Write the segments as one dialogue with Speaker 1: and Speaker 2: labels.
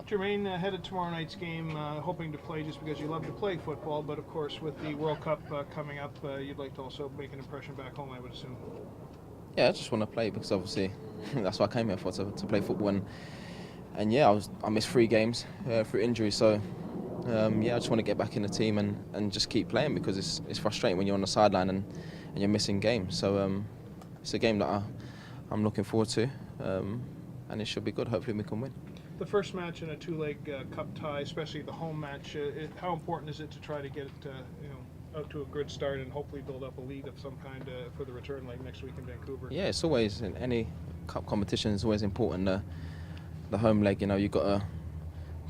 Speaker 1: Jermain, ahead of tomorrow night's game, hoping to play just because you love to play football, but of course with the World Cup coming up, you'd like to also make an impression back home, I would assume.
Speaker 2: Yeah, I just want to play because obviously that's what I came here for, to play football. And yeah, I missed 3 games through injury, so yeah, I just want to get back in the team and just keep playing because it's frustrating when you're on the sideline and you're missing games. So it's a game that I'm looking forward to, and it should be good. Hopefully we can win.
Speaker 1: The first match in a two-leg cup tie, especially the home match, how important is it to try to get out to a good start and hopefully build up a lead of some kind for the return leg next week in Vancouver?
Speaker 2: Yeah, it's always in any cup competition. It's always important the home leg. You've got to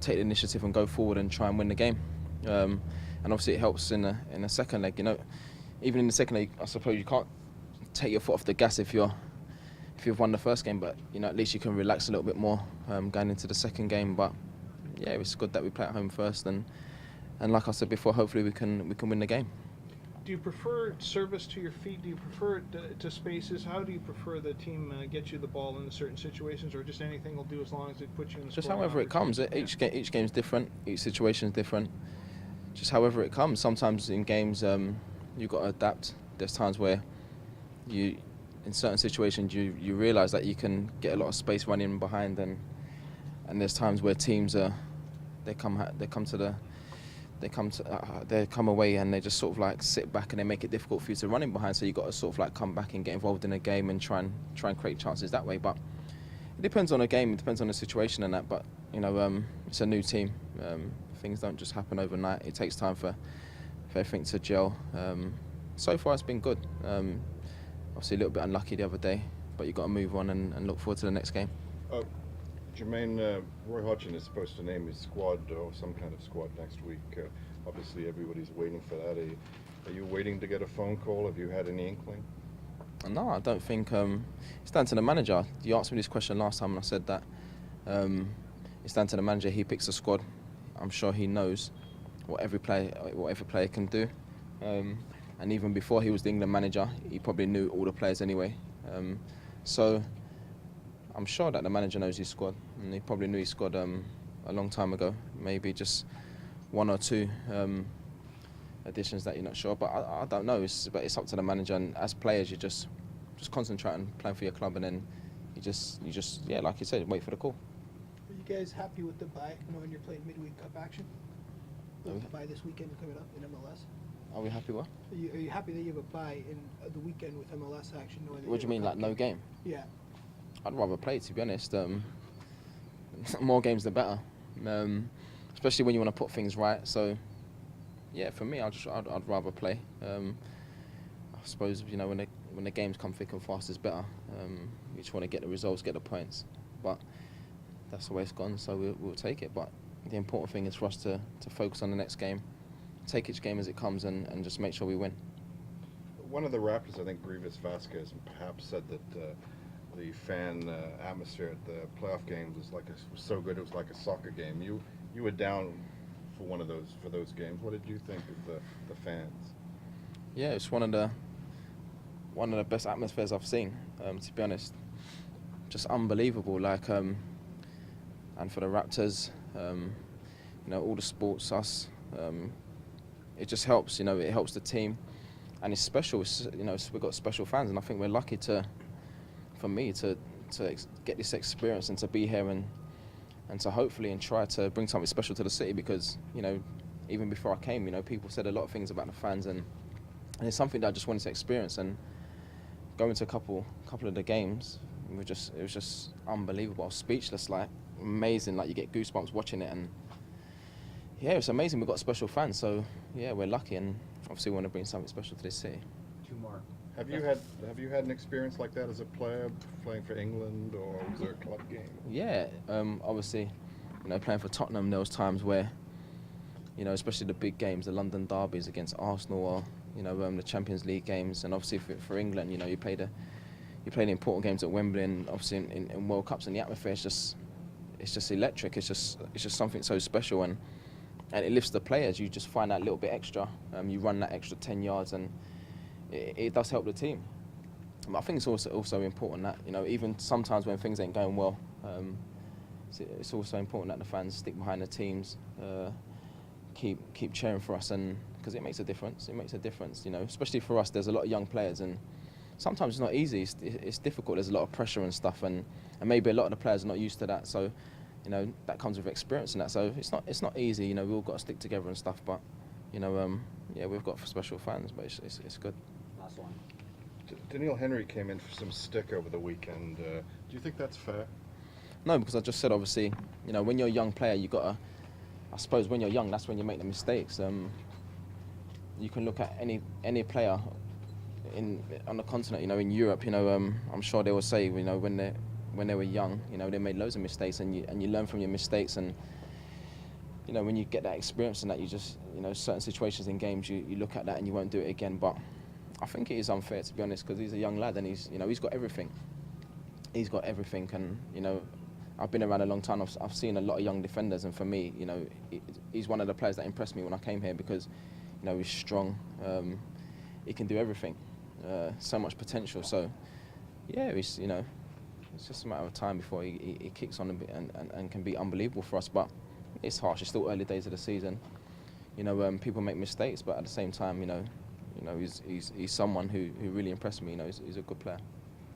Speaker 2: take the initiative and go forward and try and win the game. And obviously it helps in the second leg. Even in the second leg, I suppose you can't take your foot off the gas if you've won the first game, but at least you can relax a little bit more going into the second game. But yeah, it's good that we play at home first, and like I said before, hopefully we can win the game.
Speaker 1: Do you prefer service to your feet? Do you prefer it to spaces? How do you prefer the team get you the ball in certain situations, or just anything will do as long as it puts you in the
Speaker 2: Just
Speaker 1: scoring
Speaker 2: however it comes. Each game's different. Each situation's different. Just however it comes. Sometimes in games you've got to adapt. There's times where in certain situations you realise that you can get a lot of space running behind, and there's times where teams they come away and they just sort of like sit back and they make it difficult for you to run in behind. So you've got to sort of like come back and get involved in a game and try and create chances that way. But it depends on the game, it depends on the situation and that. But it's a new team. Things don't just happen overnight. It takes time for everything to gel. So far it's been good. Obviously a little bit unlucky the other day, but you've got to move on and look forward to the next game.
Speaker 3: Jermain, Roy Hodgson is supposed to name his squad or some kind of squad next week. Obviously everybody's waiting for that. Are you waiting to get a phone call? Have you had any inkling?
Speaker 2: No, I don't think. It's down to the manager. You asked me this question last time and I said that it's down to the manager. He picks the squad. I'm sure he knows what every player can do. And even before he was the England manager, he probably knew all the players anyway. So I'm sure that the manager knows his squad, and he probably knew his squad a long time ago. Maybe just 1 or 2 additions that you're not sure. But I don't know. But it's up to the manager. And as players, you just concentrate on playing for your club, and then you just yeah, like you said, wait for the call.
Speaker 4: Are you guys happy with the bye, knowing you're playing midweek cup action? With the bye this weekend coming up in MLS?
Speaker 2: Are we happy what?
Speaker 4: Are you happy that you have a bye in the weekend with MLS action? Knowing that
Speaker 2: What do you mean, like no game?
Speaker 4: Yeah.
Speaker 2: I'd rather play, to be honest. More games the better, especially when you want to put things right. So, yeah, for me, I'd rather play. I suppose when the games come thick and fast, it's better. You just want to get the results, get the points, but that's the way it's gone. So we'll take it. But the important thing is for us to focus on the next game, take each game as it comes, and just make sure we win.
Speaker 3: One of the Raptors, I think Grievous Vasquez, perhaps said that the fan atmosphere at the playoff games was so good it was like a soccer game. You were down for those games. What did you think of the fans?
Speaker 2: Yeah, it's one of the best atmospheres I've seen. To be honest, just unbelievable. And for the Raptors, all the sports, us, it just helps. It helps the team, and it's special. We've got special fans, and I think we're lucky for me to get this experience and to be here and to hopefully and try to bring something special to the city, because even before I came, people said a lot of things about the fans, and it's something that I just wanted to experience. And going to a couple of the games, it was just unbelievable. I was speechless, like amazing. Like you get goosebumps watching it, and yeah, it's amazing. We've got special fans, so yeah, we're lucky, and obviously we want to bring something special to this city.
Speaker 5: 2 more.
Speaker 3: Have you had an experience like that as a player, playing for England, or was there a club game?
Speaker 2: Yeah, obviously, playing for Tottenham, there was times where, especially the big games, the London derbies against Arsenal, or the Champions League games, and obviously for England, you play the important games at Wembley, and obviously in World Cups, and the atmosphere is just electric. It's just something so special, and it lifts the players. You just find that little bit extra. You run that extra 10 yards, and it does help the team. But I think it's also important that even sometimes when things ain't going well, it's also important that the fans stick behind the teams, keep cheering for us, and because it makes a difference. It makes a difference, you know, especially for us. There's a lot of young players, and sometimes it's not easy. It's difficult. There's a lot of pressure and stuff, and maybe a lot of the players are not used to that. So, you know, that comes with experience and that. So it's not easy. You know, we've all got to stick together and stuff. But, you know, yeah, we've got special fans, but it's good.
Speaker 5: Last one.
Speaker 3: Daniil Henry came in for some stick over the weekend. Do you think that's fair?
Speaker 2: No, because I just said, obviously, you know, when you're a young player, you got to, I suppose when you're young, that's when you make the mistakes. You can look at any player on the continent, you know, in Europe, you know, I'm sure they will say, you know, when they were young, you know, they made loads of mistakes, and you learn from your mistakes, and you know, when you get that experience and that, you just, you know, certain situations in games, you look at that and you won't do it again. But I think it is unfair, to be honest, because he's a young lad and he's got everything. He's got everything, and you know, I've been around a long time. I've seen a lot of young defenders, and for me, you know, he's one of the players that impressed me when I came here because, you know, he's strong. He can do everything. So much potential. So, yeah, it's, you know, it's just a matter of time before he kicks on a bit and can be unbelievable for us. But it's harsh. It's still early days of the season. You know, people make mistakes, but at the same time, you know, he's someone who really impressed me. You know, he's a good player.